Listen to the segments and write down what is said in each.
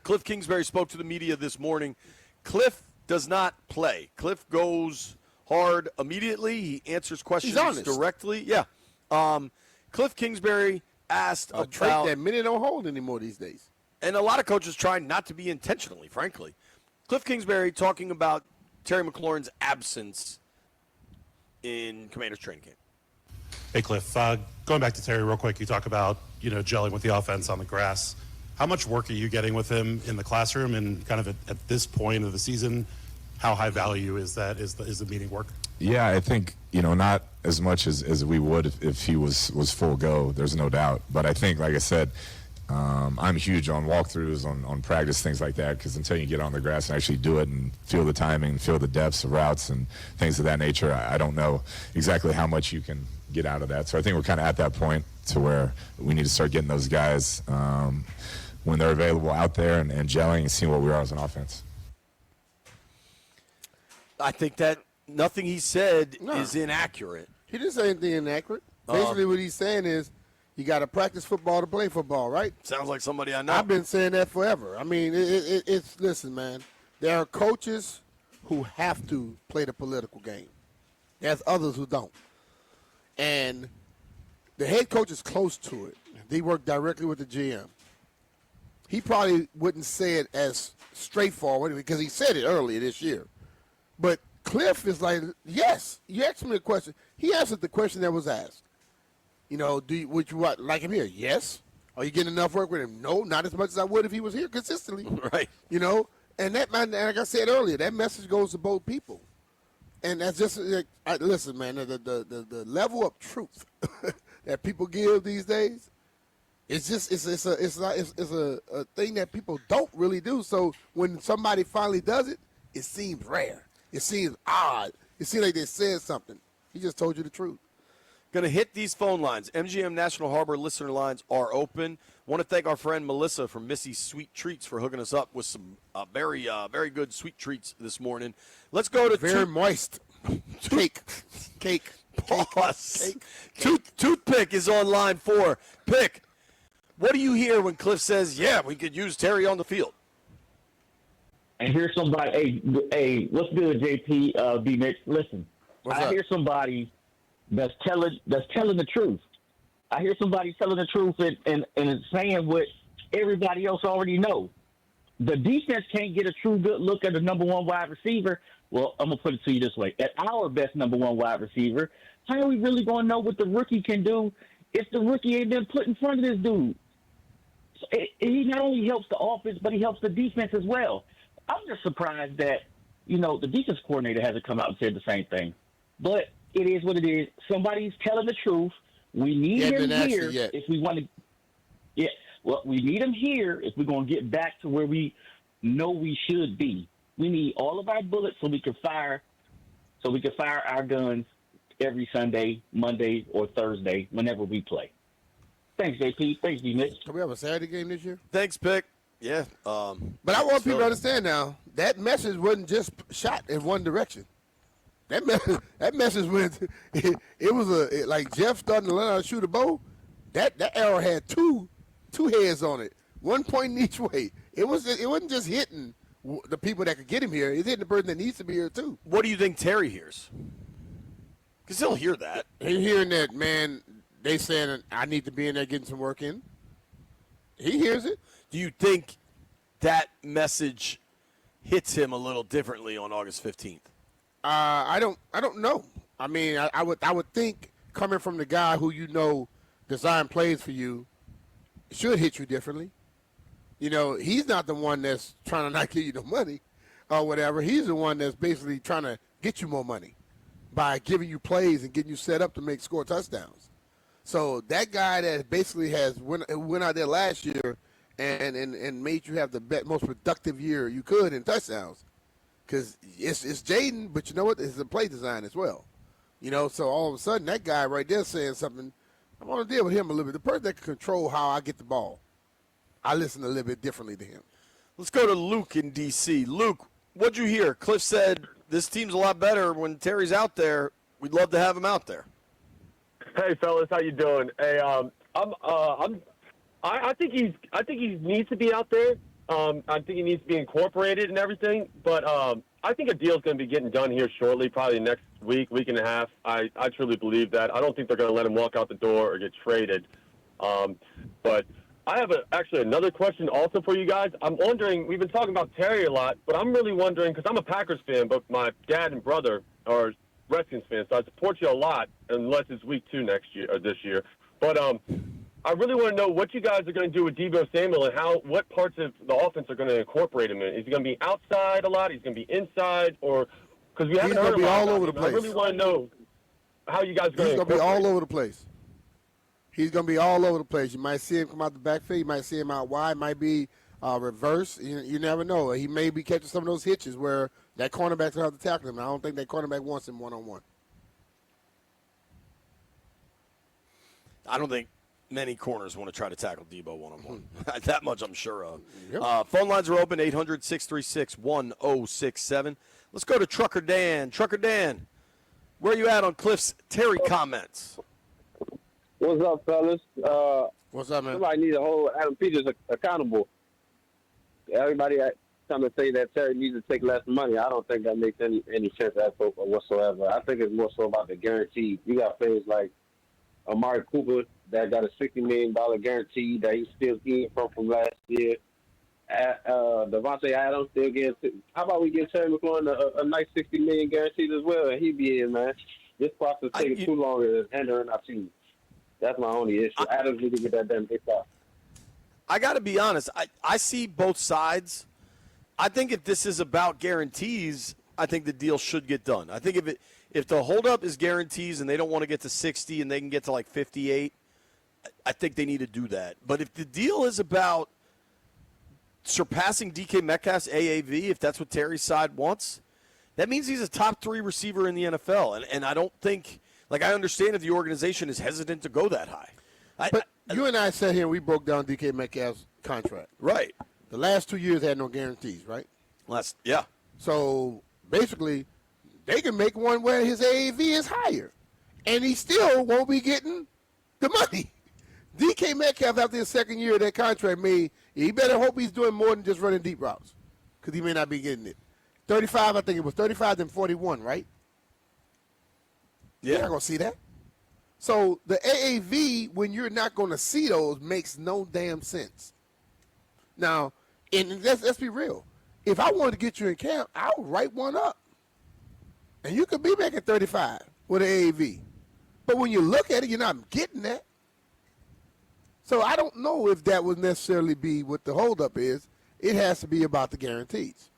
Kliff Kingsbury spoke to the media this morning. Kliff does not play. Kliff goes hard immediately. He answers questions directly. Yeah. Kliff Kingsbury asked a trait that many don't hold anymore these days. And a lot of coaches try not to be intentionally, frankly. Kliff Kingsbury talking about Terry McLaurin's absence in Commanders training camp. Hey, Kliff. Going back to Terry real quick, you talk about, gelling with the offense on the grass. How much work are you getting with him in the classroom, and kind of at this point of the season, how high value is that? Is the meeting work? Yeah, I think, not as much as we would if he was full go. There's no doubt. But I think, like I said, I'm huge on walkthroughs, on practice, things like that, because until you get on the grass and actually do it and feel the timing, feel the depths of routes and things of that nature, I don't know exactly how much you can get out of that. So I think we're kind of at that point to where we need to start getting those guys when they're available out there and gelling and seeing what we are as an offense. I think that nothing he said is inaccurate. He didn't say anything inaccurate. Basically what he's saying is you got to practice football to play football, right? Sounds like somebody I know. I've been saying that forever. I mean, it's listen, man, there are coaches who have to play the political game. There's others who don't. And the head coach is close to it. They work directly with the GM. He probably wouldn't say it as straightforward because he said it earlier this year. But Kliff is like, yes, you asked me a question. He answered the question that was asked. Would you like him here? Yes. Are you getting enough work with him? No, not as much as I would if he was here consistently. Right. And that, man, like I said earlier, that message goes to both people. And that's just, listen, man, the level of truth that people give these days, it's a thing that people don't really do. So when somebody finally does it, it seems rare. It seems odd. It seems like they said something. He just told you the truth. Going to hit these phone lines. MGM National Harbor listener lines are open. Want to thank our friend Melissa from Missy's Sweet Treats for hooking us up with some very good sweet treats this morning. Let's go to very moist cake. Pause. Toothpick is on line 4. Pick. What do you hear when Kliff says, "Yeah, we could use Terry on the field"? And here's somebody. Hey, what's good, JP? BMitch. Listen, I hear somebody that's telling the truth. I hear somebody telling the truth and saying what everybody else already knows. The defense can't get a true good look at the number one wide receiver. Well, I'm going to put it to you this way. At our best number one wide receiver, how are we really going to know what the rookie can do if the rookie ain't been put in front of this dude? So he not only helps the offense, but he helps the defense as well. I'm just surprised that, the defense coordinator hasn't come out and said the same thing. But it is what it is. Somebody's telling the truth. We need him here if we want to. Yeah, well, we need him here if we're going to get back to where we know we should be. We need all of our bullets so we can fire our guns every Sunday, Monday, or Thursday whenever we play. Thanks, JP. Thanks, BMitch. Can we have a Saturday game this year? Thanks, Pick. Yeah. But I want people to understand now, that message wasn't just shot in one direction. That message went. It was like Jeff starting to learn how to shoot a bow. That arrow had two heads on it, one pointing each way. It wasn't just hitting the people that could get him here. It's hitting the person that needs to be here too. What do you think Terry hears? Because he'll hear that. He's hearing that, man. They saying I need to be in there getting some work in. He hears it. Do you think that message hits him a little differently on August 15th? I don't know. I mean, I would think coming from the guy who design plays for you should hit you differently. He's not the one that's trying to not give you the money or whatever. He's the one that's basically trying to get you more money by giving you plays and getting you set up to score touchdowns. So that guy that basically went out there last year and made you have the most productive year you could in touchdowns. Because it's Jaden, but you know what? It's a play design as well. So all of a sudden, that guy right there saying something, I want to deal with him a little bit. The person that can control how I get the ball, I listen a little bit differently to him. Let's go to Luke in D.C. Luke, what'd you hear? Kliff said this team's a lot better when Terry's out there. We'd love to have him out there. Hey, fellas, how you doing? Hey, I think he needs to be out there. I think he needs to be incorporated and everything. But I think a deal's going to be getting done here shortly, probably next week and a half. I truly believe that. I don't think they're going to let him walk out the door or get traded. But I have actually another question also for you guys. I'm wondering, we've been talking about Terry a lot, but I'm really wondering, because I'm a Packers fan, but my dad and brother are Redskins fans, so I support you a lot, unless it's week 2 next year or this year. But I really want to know what you guys are going to do with Deebo Samuel and what parts of the offense are going to incorporate him in. Is he going to be outside a lot? He's going to be inside, or because we haven't heard He's going to be all all over the place. I really want to know how you guys are going to. He's going to be all over the place. He's going to be all over the place. You might see him come out the backfield. You might see him out wide. It might be reverse. You never know. He may be catching some of those hitches where that cornerback's going to have to tackle him. I don't think that cornerback wants him one-on-one. I don't think many corners want to try to tackle Deebo one-on-one. That much I'm sure of. Yep. Phone lines are open, 800-636-1067. Let's go to Trucker Dan. Trucker Dan, where are you at on Kliff's Terry comments? What's up, fellas? What's up, man? Somebody needs to hold Adam Peters accountable. Everybody trying to say that Terry needs to take less money. I don't think that makes any sense whatsoever. I think it's more so about the guarantee. You got players like Amari Cooper that got a $60 million guarantee that he's still getting from last year. Devontae Adams still getting. How about we give Terry McLaurin a nice $60 million guarantee as well, and he'd be in, man. This process is taking too long and hindering our team. That's my only issue. Adams needs to get that damn big off. I got to be honest. I see both sides. I think if this is about guarantees, I think the deal should get done. I think if the holdup is guarantees and they don't want to get to 60 and they can get to like 58, I think they need to do that. But if the deal is about surpassing DK Metcalf's AAV, if that's what Terry's side wants, that means he's a top 3 receiver in the NFL. And I don't think – like, I understand if the organization is hesitant to go that high. But you and I sat here and we broke down DK Metcalf's contract. Right. The last 2 years had no guarantees, right? Yeah. So, basically, they can make one where his AAV is higher, and he still won't be getting the money. DK Metcalf, after his second year of that contract, he better hope he's doing more than just running deep routes, because he may not be getting it. 35, I think it was 35, then 41, right? Yeah. You're not going to see that. So the AAV, when you're not going to see those, makes no damn sense. Now, and let's be real. If I wanted to get you in camp, I would write one up. And you could be making 35 with an AAV. But when you look at it, you're not getting that. So I don't know if that would necessarily be what the holdup is. It has to be about the guarantees.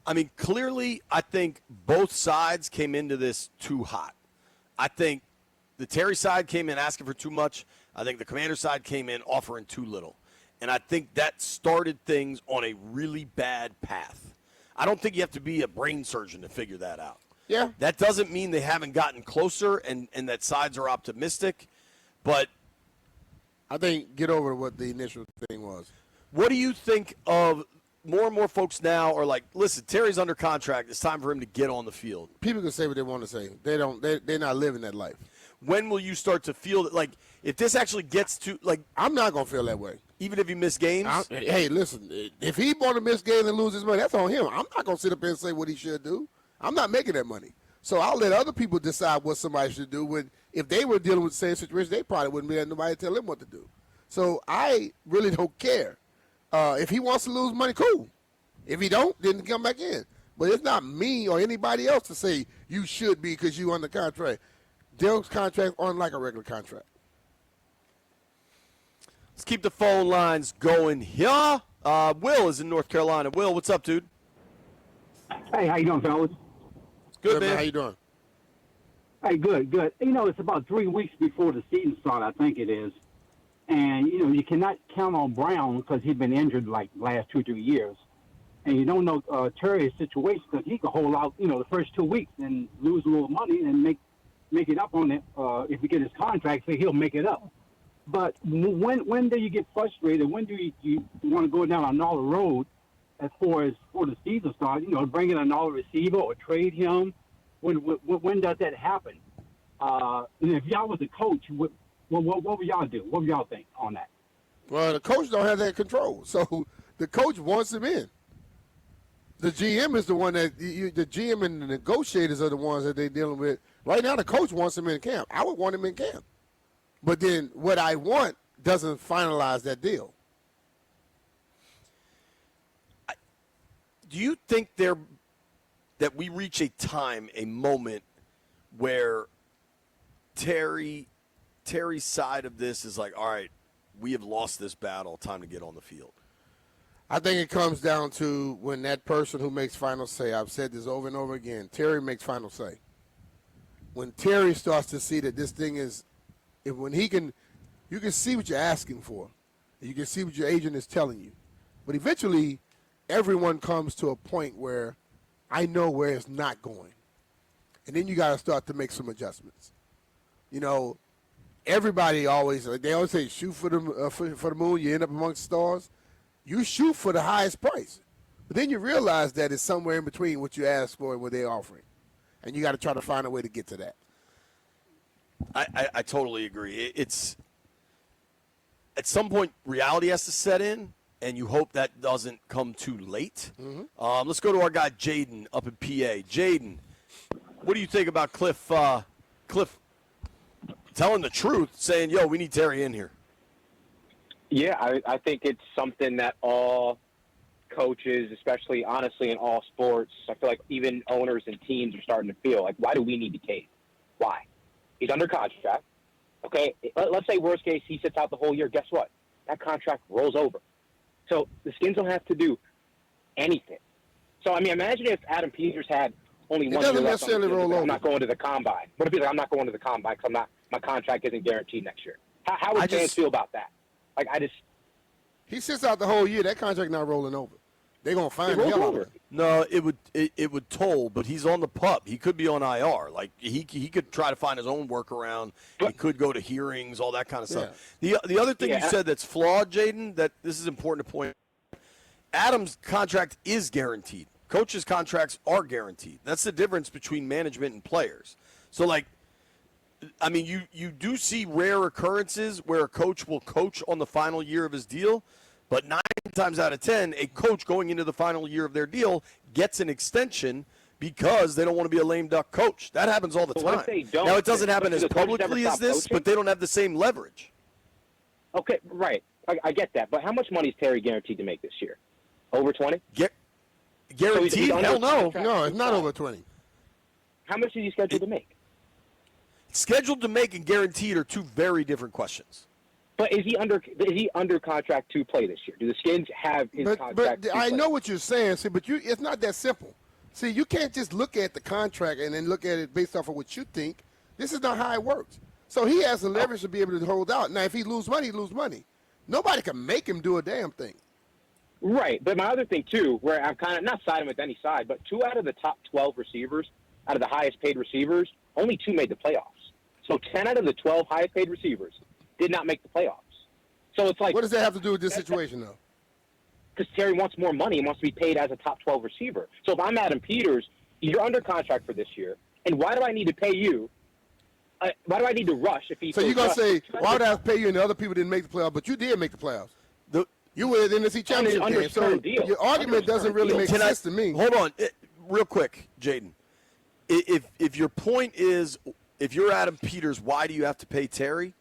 I mean, clearly, I think both sides came into this too hot. I think the Terry side came in asking for too much. I think the Commander side came in offering too little. And I think that started things on a really bad path. I don't think you have to be a brain surgeon to figure that out. Yeah. That doesn't mean they haven't gotten closer and that sides are optimistic. But I think get over what the initial thing was. What do you think of more and more folks now are like, listen, Terry's under contract. It's time for him to get on the field. People can say what they want to say. They're not living that life. When will you start to feel that, like, if this actually gets to, like, I'm not going to feel that way. Even if you miss games? Hey, listen, if he want to miss games and lose his money, that's on him. I'm not going to sit up here and say what he should do. I'm not making that money. So I'll let other people decide what somebody should do. If they were dealing with the same situation, they probably wouldn't be letting nobody tell them what to do. So I really don't care. If he wants to lose money, cool. If he don't, then come back in. But it's not me or anybody else to say you should be because you under contract. Derek's contract aren't like a regular contract. Let's keep the phone lines going here. Will is in North Carolina. Will, what's up, dude? Hey, how you doing, fellas? Good, man. How you doing? Hey, good. You know, it's about 3 weeks before the season start, I think it is. And, you know, you cannot count on Brown because he's been injured like last 2 or 3 years. And you don't know Terry's situation because he could hold out, you know, the first 2 weeks and lose a little money and make it up on it. If we get his contract, so he'll make it up. But when do you get frustrated? When do you want to go down another road as far as for the season starts? You know, bring in another receiver or trade him. When does that happen? And if y'all was a coach, what would y'all do? What would y'all think on that? Well, the coach don't have that control, so the coach wants him in. The GM is the one the GM and the negotiators are the ones that they're dealing with. Right now, the coach wants him in camp. I would want him in camp. But then what I want doesn't finalize that deal. Do you think that we reach a moment where Terry's side of this is like, all right, we have lost this battle, time to get on the field? I think it comes down to when that person who makes final say, I've said this over and over again, Terry makes final say. When Terry starts to see that this thing is, you can see what you're asking for. You can see what your agent is telling you. But eventually, everyone comes to a point where I know where it's not going. And then you got to start to make some adjustments. Everybody they always say, shoot for the moon, you end up amongst stars. You shoot for the highest price. But then you realize that it's somewhere in between what you ask for and what they're offering. And you got to try to find a way to get to that. I totally agree. It's at some point reality has to set in, and you hope that doesn't come too late. Mm-hmm. Let's go to our guy Jaden up in PA. Jaden, what do you think about Kliff telling the truth, saying, yo, we need Terry in here? Yeah, I think it's something that all coaches, especially honestly in all sports, I feel like even owners and teams are starting to feel like, why do we need to cave? Why? He's under contract. Okay, let's say worst case he sits out the whole year. Guess what? That contract rolls over. So the Skins don't have to do anything. So, I mean, imagine if Adam Peters had only one year left. I'm not going to the combine. What if he's like, I'm not going to the combine because my contract isn't guaranteed next year? How would fans feel about that? He sits out the whole year. That contract not rolling over. They're gonna find the hell out of it. No, it would toll, but he's on the PUP. He could be on IR. Like he could try to find his own workaround. He could go to hearings, all that kind of stuff. The other thing you said that's flawed, Jaden, that this is important to point out. Adam's contract is guaranteed. Coaches' contracts are guaranteed. That's the difference between management and players. So, like, I mean, you do see rare occurrences where a coach will coach on the final year of his deal, but 9 times out of 10, a coach going into the final year of their deal gets an extension because they don't want to be a lame duck coach. That happens all the time. Now, it doesn't happen as publicly as this, but they don't have the same leverage. Okay, right. I get that. But how much money is Terry guaranteed to make this year? Over 20? Guaranteed? Hell no. No, it's not over 20. How much is he scheduled to make? Scheduled to make and guaranteed are two very different questions. But is he under contract to play this year? Do the Skins have his contract? But I know what you're saying, but it's not that simple. See, you can't just look at the contract and then look at it based off of what you think. This is not how it works. So he has the leverage to be able to hold out. Now, if he lose money, he lose money. Nobody can make him do a damn thing. Right. But my other thing, too, where I'm kind of not siding with any side, but 2 out of the top 12 receivers, out of the highest paid receivers, only 2 made the playoffs. So 10 out of the 12 highest paid receivers did not make the playoffs. So it's like, what does that have to do with this situation, though? Because Terry wants more money and wants to be paid as a top 12 receiver. So if I'm Adam Peters, you're under contract for this year, and why do I need to pay you? Why do I need to rush if he? So you're gonna say, why would I pay you and the other people didn't make the playoffs, but you did make the playoffs? You were in the NFC Championship game. So your argument doesn't really make sense to me. Hold on, real quick, Jaden. If your point is, if you're Adam Peters, why do you have to pay Terry?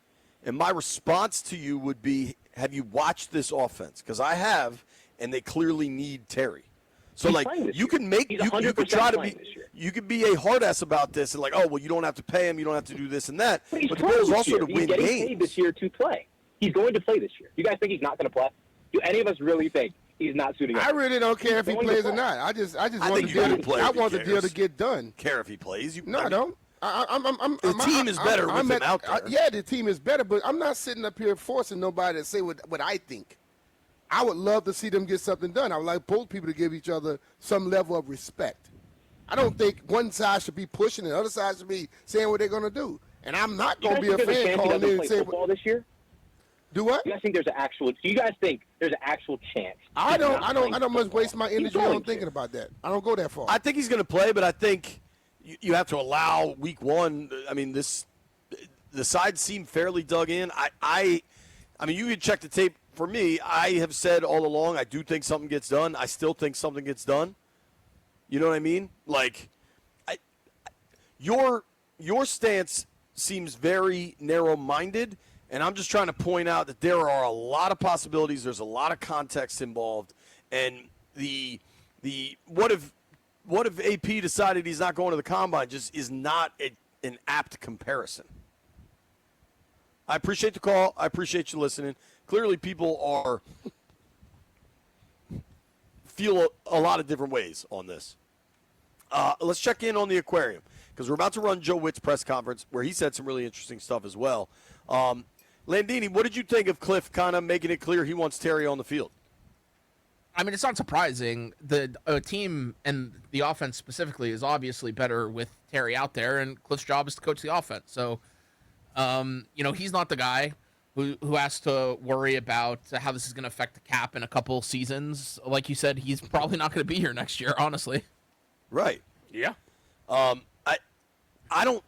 And my response to you would be, have you watched this offense? Because I have, and they clearly need Terry. So, he's like, you can make, you could try to be, you could be a hard ass about this and like, oh, well, you don't have to pay him, you don't have to do this and that. But the goal is also to win games. He's getting paid this year to play. He's going to play this year. You guys think he's not going to play? Do any of us really think he's not suiting up? I really don't care if he plays or not. I just want the deal to get done. Care if he plays? No, I don't. The team is better with him out there. Yeah, the team is better, but I'm not sitting up here forcing nobody to say what I think. I would love to see them get something done. I would like both people to give each other some level of respect. I don't think one side should be pushing and the other side should be saying what they're going to do. And I'm not going to be a fan calling in and saying football this year. Do what? You guys think there's an actual? Do you guys think there's an actual chance? I don't much waste my energy on thinking about that. I don't go that far. I think he's going to play, but I think you have to allow week 1. I mean, the sides seem fairly dug in. I mean, you can check the tape for me, I have said all along, I do think something gets done. I still think something gets done. You know what I mean? Like, your stance seems very narrow-minded, and I'm just trying to point out that there are a lot of possibilities. There's a lot of context involved, and the what if AP decided he's not going to the combine just is not an apt comparison. I appreciate the call. I appreciate you listening. Clearly, people feel a lot of different ways on this. Let's check in on the aquarium because we're about to run Joe Witt's press conference where he said some really interesting stuff as well. Landini, what did you think of Kliff kind of making it clear he wants Terry on the field? I mean, it's not surprising. The team and the offense specifically is obviously better with Terry out there, and Kliff's job is to coach the offense. So, he's not the guy who has to worry about how this is going to affect the cap in a couple seasons. Like you said, he's probably not going to be here next year, honestly. Right. Yeah. I don't.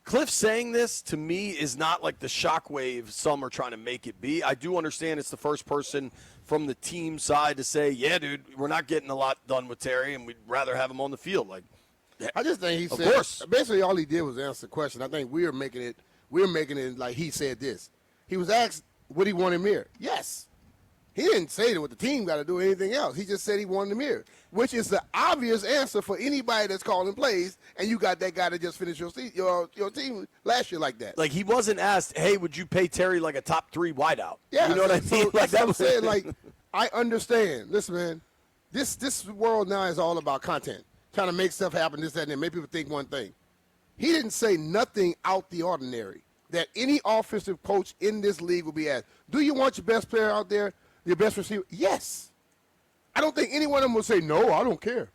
Kliff saying this to me is not like the shockwave some are trying to make it be. I do understand it's the first person from the team side to say, "Yeah, dude, we're not getting a lot done with Terry, and we'd rather have him on the field." Like, I just think he of said. course. Basically, all he did was answer the question. I think we're making it like he said this. He was asked, "Would he want him here?" Yes. He didn't say that what the team got to do or anything else. He just said he wanted him here, which is the obvious answer for anybody that's calling plays, and you got that guy that just finished your team last year like that. Like, he wasn't asked, "Hey, would you pay Terry like a top 3 wideout?" Yeah, you know what I mean? So Like, that's what I'm saying. Like, I understand. Listen, man, this world now is all about content, trying to make stuff happen, this, that, and that, make people think one thing. He didn't say nothing out the ordinary that any offensive coach in this league will be asked. Do you want your best player out there? Your best receiver? Yes. I don't think any one of them will say, no, I don't care.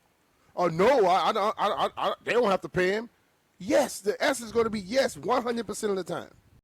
Or no, I they don't have to pay him. Yes, the answer is going to be yes 100% of the time.